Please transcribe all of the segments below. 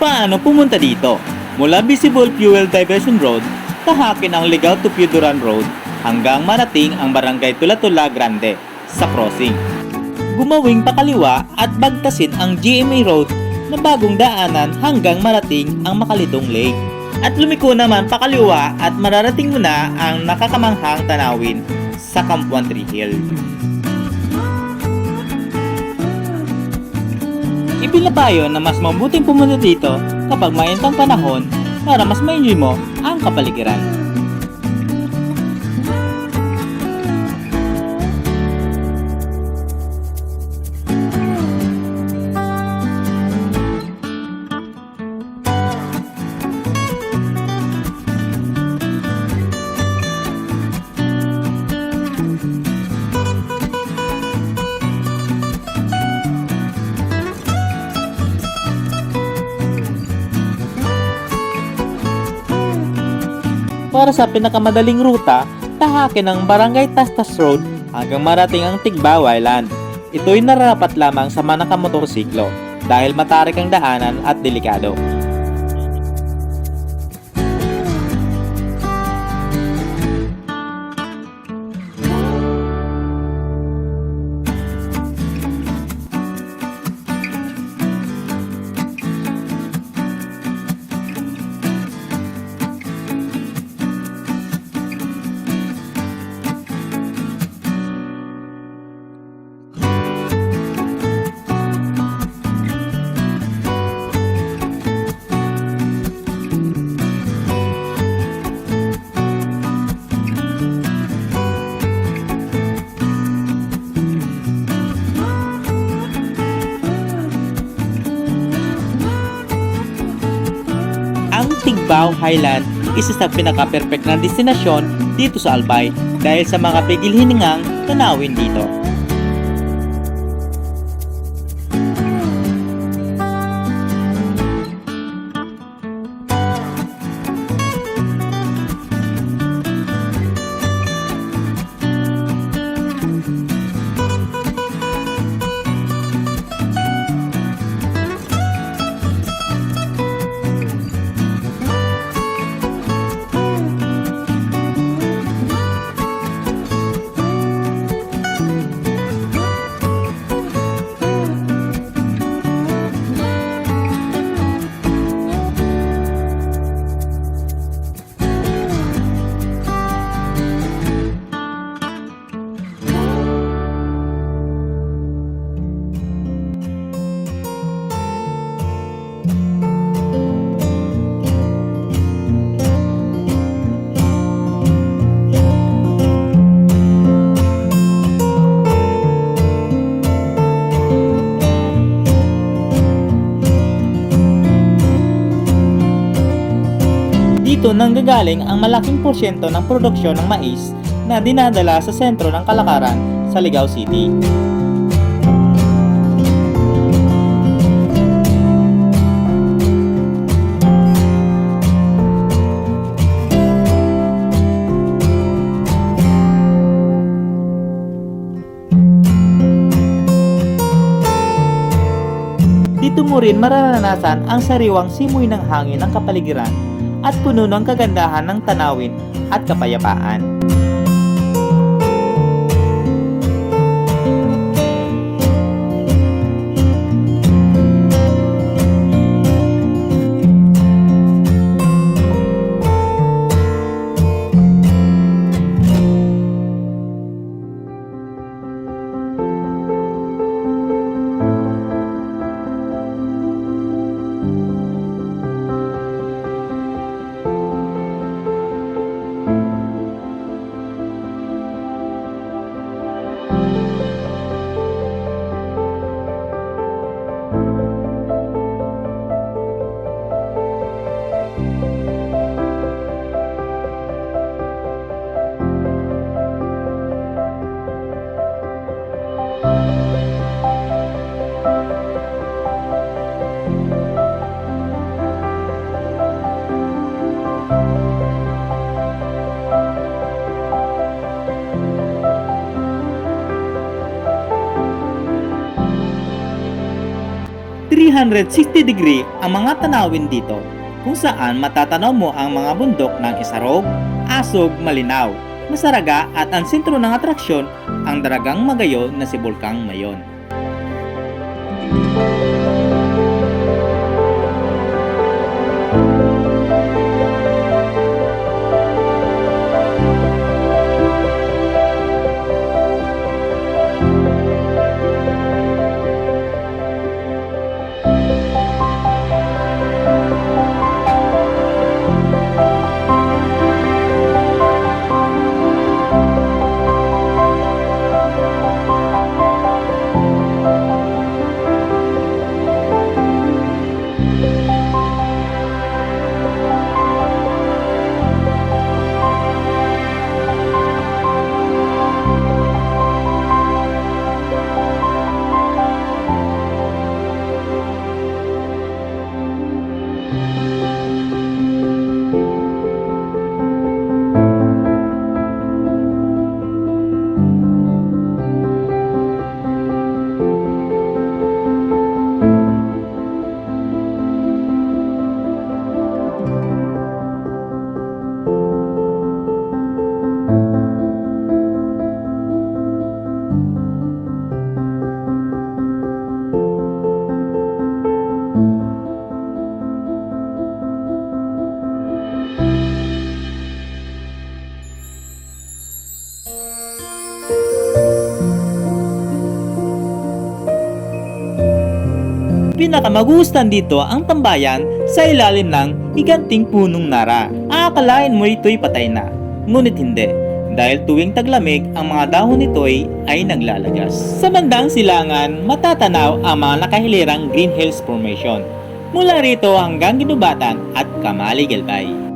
Paano pumunta dito? Mula Visible Fuel Diversion Road, tahakin ang Ligao to Piuduran Road hanggang marating ang Barangay Tula-Tula Grande sa crossing. Gumawing pakaliwa at bagtasin ang GMA Road na bagong daanan hanggang marating ang Makalidong Lake. At lumiko naman pakaliwa at mararating mo na ang nakakamanghang tanawin sa Kampuan Tree Hill. Ipinapayo na mas mabuting pumunta dito kapag mainitang panahon para mas ma-enjoy mo ang kapaligiran. Para sa pinakamadaling ruta, tahakin ang Barangay Tastas Road hanggang marating ang Tigbaw Island. Ito'y nararapat lamang sa mga nakamotorsiklo dahil matarik ang daanan at delikado. Ang Tigbaw Highland isa sa pinaka-perfect na destinasyon dito sa Albay dahil sa mga pigilhiningang tanawin dito. Dito nanggagaling ang malaking porsyento ng produksyon ng mais na dinadala sa sentro ng kalakaran sa Ligao City. Dito mo rin mararanasan ang sariwang simoy ng hangin ng kapaligiran at puno ng kagandahan ng tanawin at kapayapaan. 360 degree ang mga tanawin dito, kung saan matatanaw mo ang mga bundok ng Isarog, Asog, Malinaw, Masaraga at ang sentro ng atraksyon, ang daragang magayo na si Bulkang Mayon. Pinakamagustuhan dito ang tambayan sa ilalim ng higanting punong nara. Aakalain mo ito'y patay na, ngunit hindi, dahil tuwing taglamig ang mga dahon nito'y ay naglalagas. Sa bandang silangan, matatanaw ang mga nakahilirang Green Hills Formation, mula rito hanggang Ginubatan at Camali Galbay.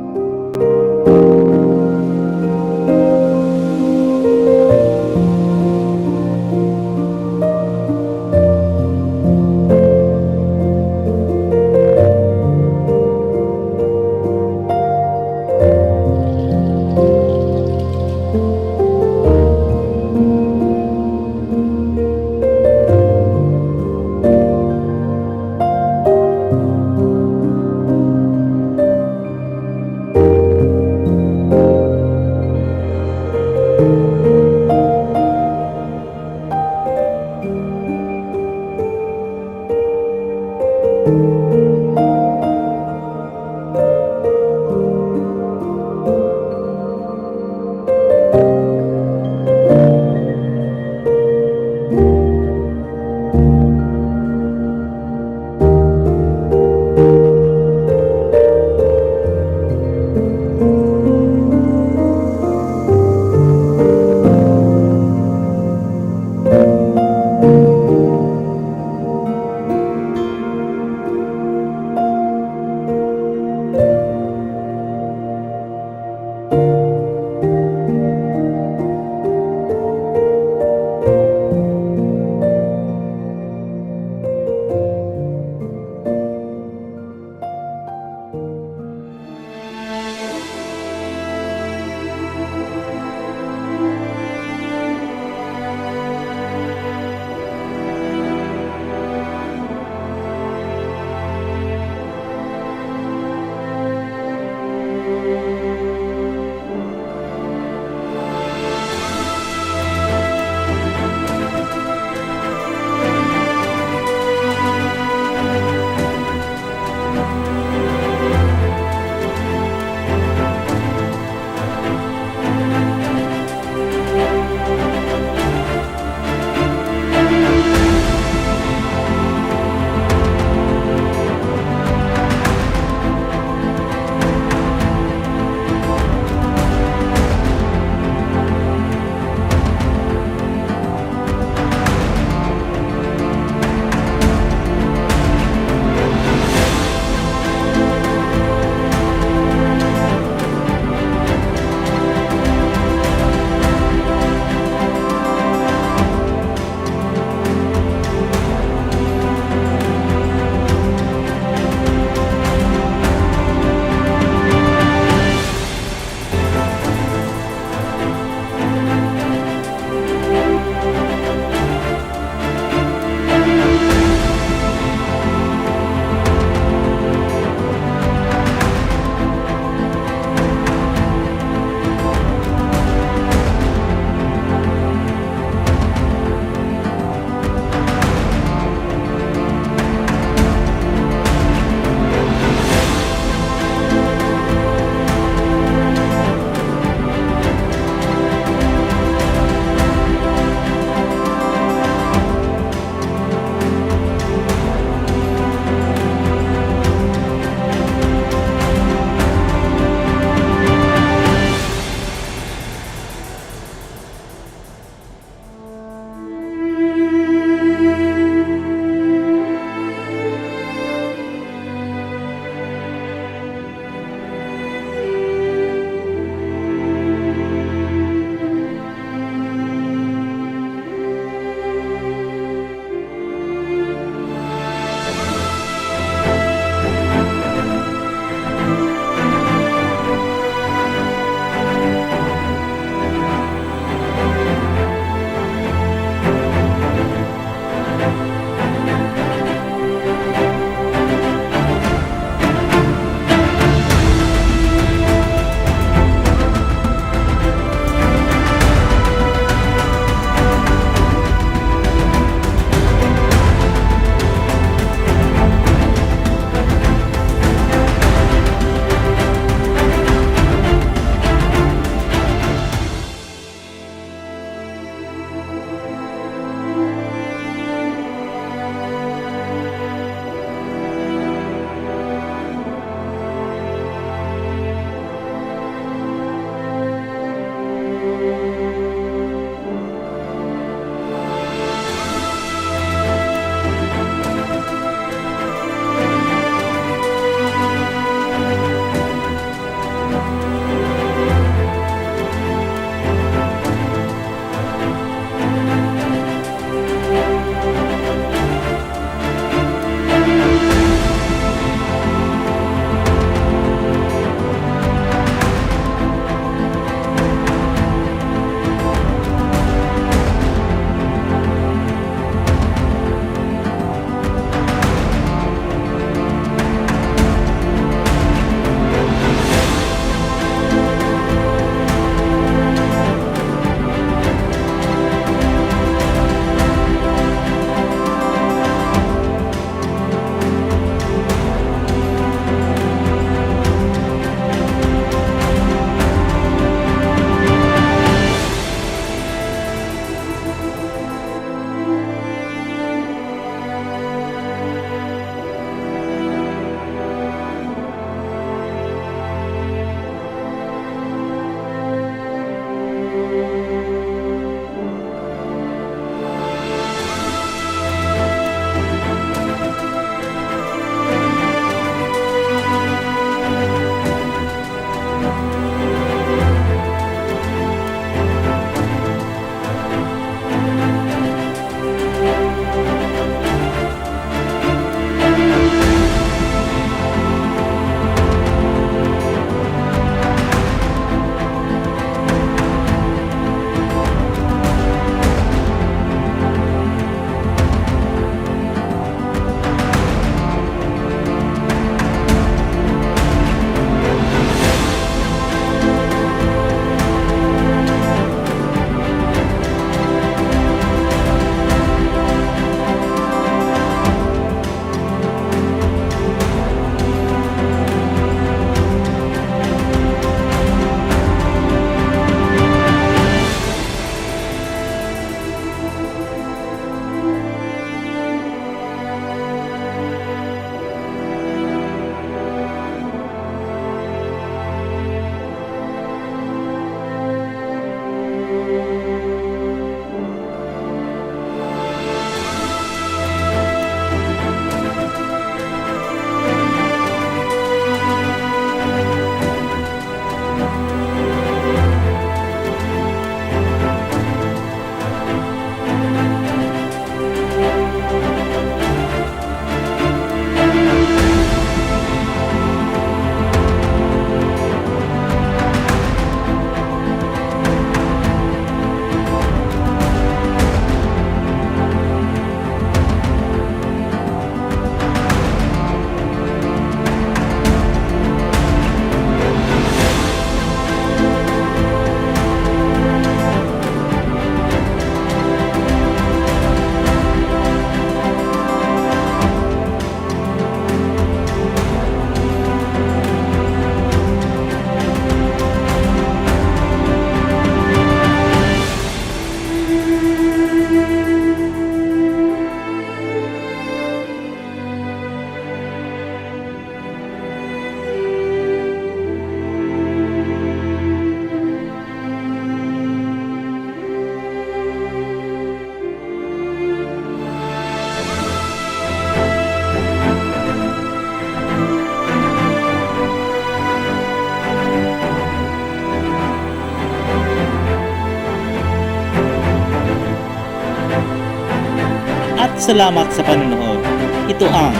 Salamat sa panonood. Ito ang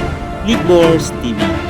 League Wars TV.